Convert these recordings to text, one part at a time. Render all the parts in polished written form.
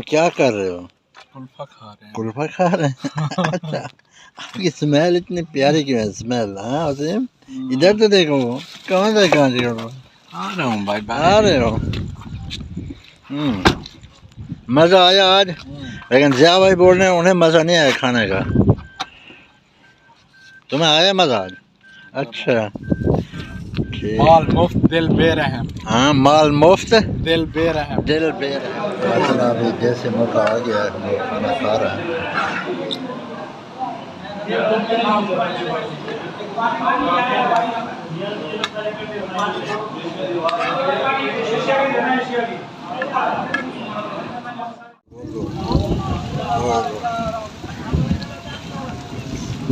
क्या कर रहे हो? कुल्फा खा रहे हैं। कुल्फा खा रहे हैं? अच्छा, आपकी स्मेल इतनी प्यारी क्यों है? स्मेल, हाँ वसीम, इधर तो देखो। कहाँ से कहाँ से आ रहा हूँ भाई, आ रहे हो? मज़ा आया आज, लेकिन जिया भाई बोल रहे हैं उन्हें मज़ा नहीं आया खाने का। तुम्हें आया मज़ा आज? अच्छा, माल मुफ्त दिल बेरहम। हाँ, माल मुफ्त दिल बेरहम। दिल बेरहम। चला अभी जैसे मौका आ गया हम लोग खाना खा रहे हैं।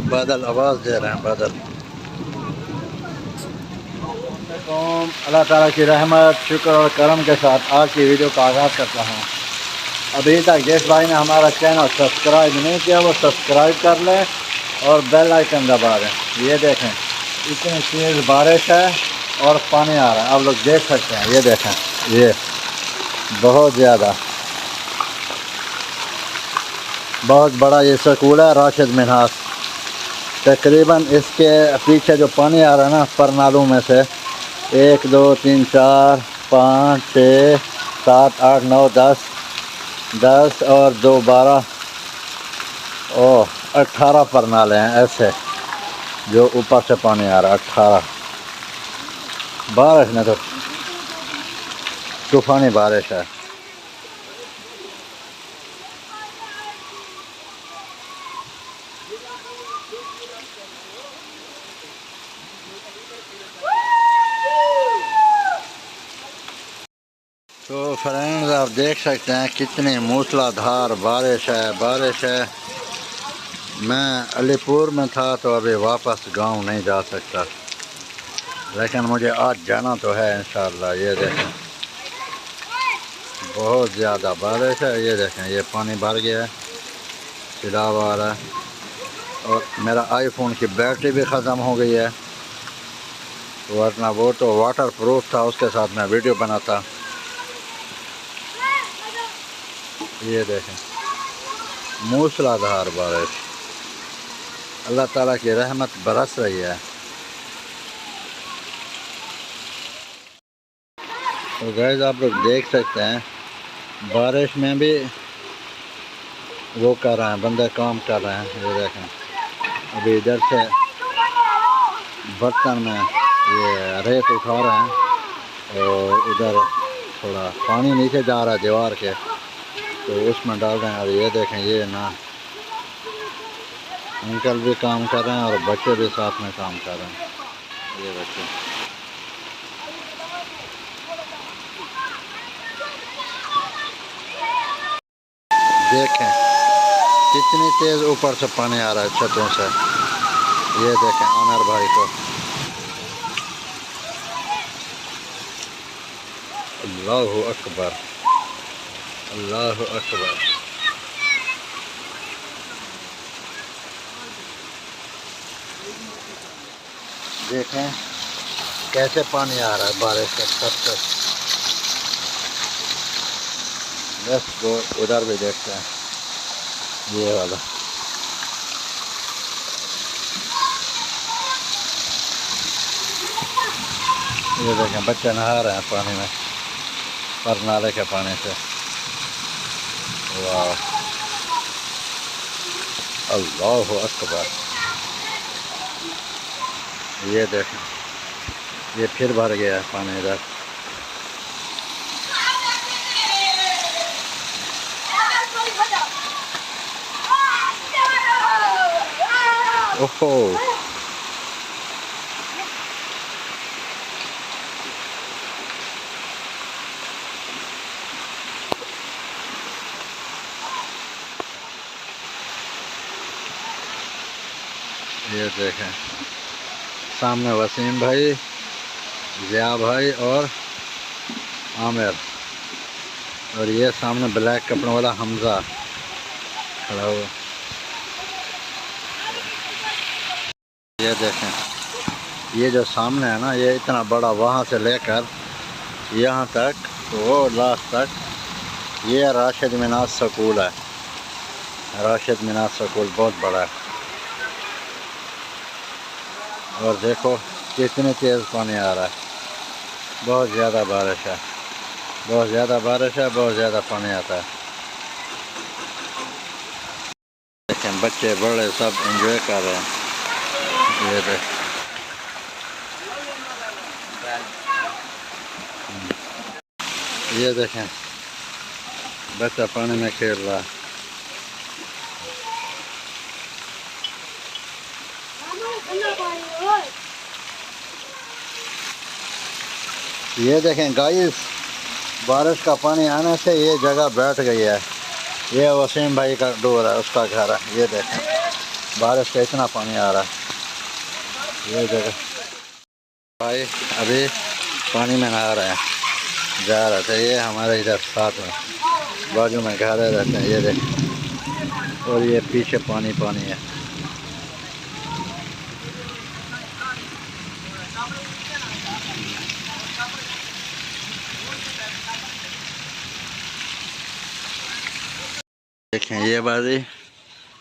बादल आवाज़ दे रहे हैं, बादल। अल्लाह ताला की रहमत, शुक्र और करम के साथ आज की वीडियो का आगाज़ करता हूँ। अभी तक जिस भाई ने हमारा चैनल सब्सक्राइब नहीं किया वो सब्सक्राइब कर लें और बेल आइकन दबा दें। ये देखें, इतनी तेज़ बारिश है और पानी आ रहा है, आप लोग देख सकते हैं। ये देखें, ये बहुत ज़्यादा, बहुत बड़ा ये स्कूल है राशिद मिन्हास। तकरीबन इसके पीछे जो पानी आ रहा है ना, परनालों में से 1 2 3 4 5 6 7 8 9 10 और 2 12 और 18 परनाले हैं ऐसे, जो ऊपर से पानी आ रहा है। 18 बारिश में तो तूफ़ानी बारिश है। तो फ्रेंड्स, आप देख सकते हैं कितनी मूसलाधार बारिश है। मैं अलीपुर में था तो अभी वापस गांव नहीं जा सकता, लेकिन मुझे आज जाना तो है इंशाअल्लाह। ये देखें, बहुत ज़्यादा बारिश है। ये देखें, ये पानी भर गया है, सिलाव आ रहा है। और मेरा आईफोन की बैटरी भी ख़त्म हो गई है, वरना वो तो वाटर प्रूफ था, उसके साथ मैं वीडियो बनाता। ये देखें, मूसलाधार बारिश, अल्लाह ताला की रहमत बरस रही है। तो गाइस, आप लोग देख सकते हैं बारिश में भी वो कर रहे हैं, बंदे काम कर रहे हैं। ये देखें, अभी इधर से बर्तन में ये रेत उठा रहे हैं और उधर थोड़ा पानी नीचे जा रहा है दीवार के, तो उसमें डाल रहे हैं। और ये देखें, ये ना अंकल भी काम कर रहे हैं और बच्चे भी साथ में काम कर रहे हैं। ये बच्चे देखें कितनी तेज़ ऊपर से पानी आ रहा है छतों से। ये देखें अनर भाई को, अल्लाहु अकबर, अल्लाहु अकबर। देखें कैसे पानी आ रहा है बारिश का छत तक। बस वो उधर भी देखते हैं, ये वाला। ये देखें, बच्चे नहा रहे हैं पानी में, पर नाले के पानी से। वाह, अल्लाहु अकबर। ये देखें, ये फिर भर गया है पानी इधर। ओहो, ये देखें सामने वसीम भाई, जिया भाई और आमिर, और ये सामने ब्लैक कपड़ों वाला हमजा खड़ा हुआ। ये देखें, ये जो सामने है ना, ये इतना बड़ा, वहाँ से लेकर यहाँ तक, वो लास्ट तक ये राशिद मिनास स्कूल है। राशिद मिनास स्कूल बहुत बड़ा है। और देखो कितनी तेज़ पानी आ रहा है। बहुत ज़्यादा बारिश है, बहुत ज़्यादा बारिश है, बहुत ज़्यादा पानी आता है। देखें बच्चे बड़े सब एंजॉय कर रहे हैं। ये देख, ये देखें बच्चा पानी में खेल रहा है। ये देखें गाइस, बारिश का पानी आने से ये जगह बैठ गई है। ये वसीम भाई का डोर है, उसका घर है। ये देखें बारिश का इतना पानी आ रहा है। ये जगह भाई अभी पानी में नहा रहे हैं, जा रहे थे। ये हमारे इधर साथ में बाजू में घर रहते हैं। ये देखें, और ये पीछे पानी पानी है। देखें ये बारी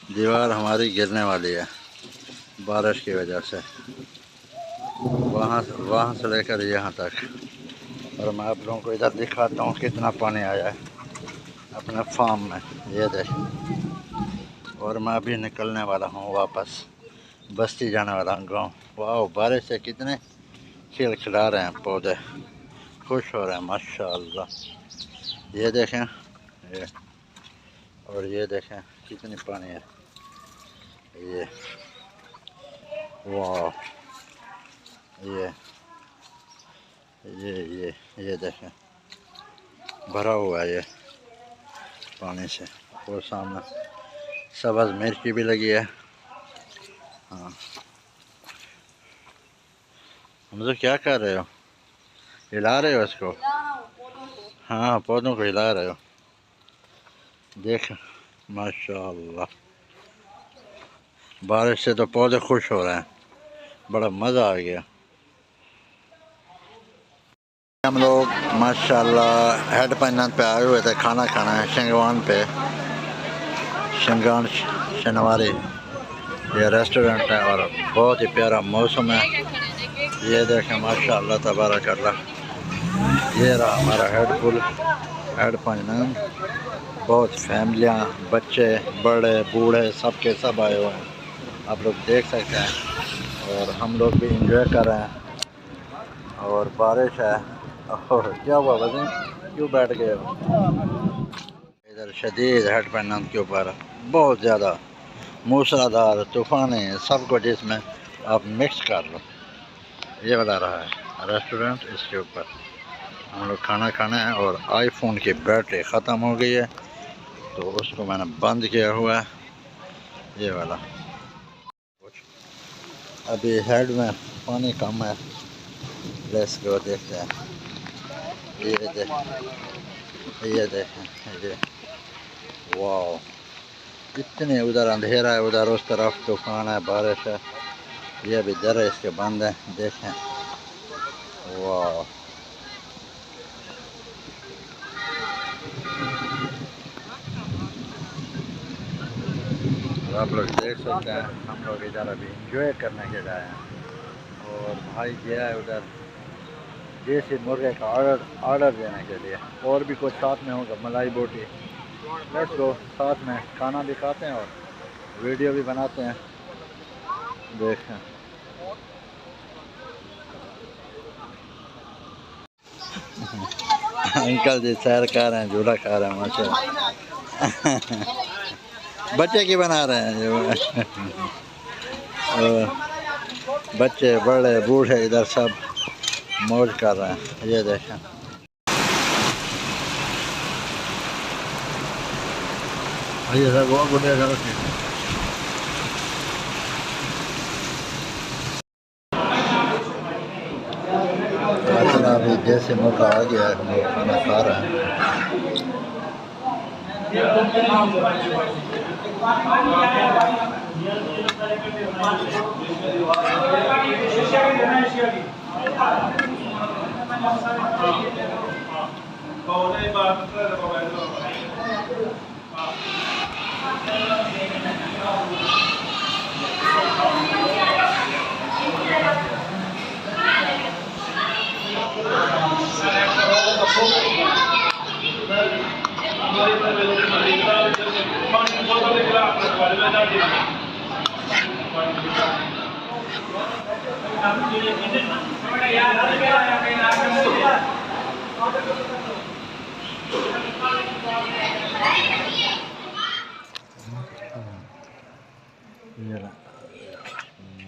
दीवार हमारी गिरने वाली है बारिश की वजह से, वहाँ से लेकर यहाँ तक। और मैं आप लोगों को इधर दिखाता हूँ कितना पानी आया है अपने फार्म में। ये देखें, और मैं अभी निकलने वाला हूँ वापस, बस्ती जाने वाला हूँ गाँव। वाह, बारिश से कितने खिलखिला रहे हैं पौधे, खुश हो रहे हैं माशाअल्लाह। ये देखें, ये और ये देखें कितनी पानी है। ये वाह, ये देखें भरा हुआ है ये पानी से। और सामने सब्ज़ मिर्ची भी लगी है। हाँ, हम तो क्या कर रहे हो, हिला रहे हो इसको? हाँ, पौधों को हिला रहे हो। देख माशाअल्लाह, बारिश से तो पौधे खुश हो रहे हैं, बड़ा मज़ा आ गया। हम लोग माशाअल्लाह हेड पैनल पे आए हुए थे, खाना खाना है शिंगवान पे, शिंगान शनवारी ये रेस्टोरेंट है। और बहुत ही प्यारा मौसम है। ये देखें माशाअल्लाह तबारक अल्लाह। ये रहा हमारा हेड पैनल। बहुत फैमिलियाँ, बच्चे, बड़े, बूढ़े सब के सब आए हुए हैं, आप लोग देख सकते हैं। और हम लोग भी इंजॉय कर रहे हैं। और बारिश है। और क्या हुआ वज़न, क्यों बैठ गए हो? इधर शदीद हेड पैनल के ऊपर बहुत ज़्यादा मूसलाधार तूफ़ान है, सब कुछ इसमें आप मिक्स कर लो। ये वाला रहा है रेस्टोरेंट, इसके ऊपर हम लोग खाना खाना है। और आईफोन की बैटरी ख़त्म हो गई है तो उसको मैंने बंद किया हुआ है, ये वाला। अभी हेड में पानी कम है, लेट्स गो देखते हैं। ये देखें ये वाह, इतने उधर अंधेरा है, उधर उस तरफ तूफान है, बारिश है। ये भी दर इसके बंद है, देखें वाह। आप लोग देख सकते हैं, हम लोग इधर अभी इंजॉय करने के लिए आए हैं। और भाई गया है उधर देसी मुर्गे का ऑर्डर देने के लिए। और भी कुछ साथ में होगा, मलाई बोटी। लेट्स गो, साथ में खाना भी खाते हैं और वीडियो भी बनाते हैं। देखें अंकल जी सैर कर रहे हैं, झूला खा रहे हैं माशाल्लाह। बच्चे की बना रहे हैं ये। बच्चे, बड़े, बूढ़े इधर सब मौज कर रहे हैं। ये देखें ये सब वो बुढ़े घर के अभी जैसे मौका आ गया है, हम लोग खाना खा रहे हैं।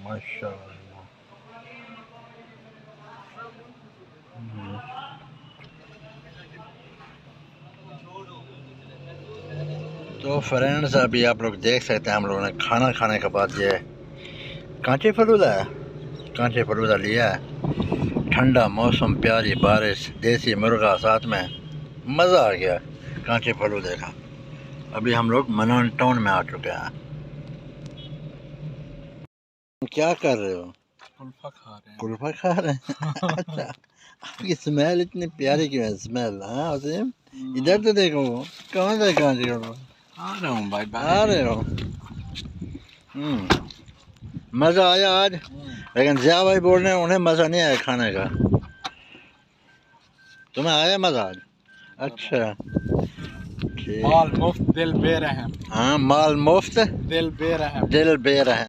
माशाअल्लाह। तो फ्रेंड्स अभी आप लोग देख सकते हैं हम लोगों ने खाना खाने के बाद ये कांचे फलूदा है, कांचे फलूदा लिया है। ठंडा मौसम, प्यारी बारिश, देसी मुर्गा साथ में, मज़ा आ गया कांचे फलूदे का। अभी हम लोग मनान टाउन में आ चुके हैं। क्या कर रहे हो? कुल्फा खा रहे हैं। कुल्फा खा रहे हैं? अच्छा, आपकी स्मेल इतनी प्यारी क्यों है? स्मेल, हाँ वसीम इधर तो देखो, कहाँ से कांचे फलूदा आ रहा हूँ भाई आ रहे हो? मज़ा आया आज, लेकिन जिया भाई बोल रहे हैं उन्हें मज़ा नहीं आया खाने का। तुम्हें आया मज़ा आज? अच्छा ठीक। माल मुफ्त दिल बेरहम। हाँ, माल मुफ्त दिल बेरहम। दिल बेरहम।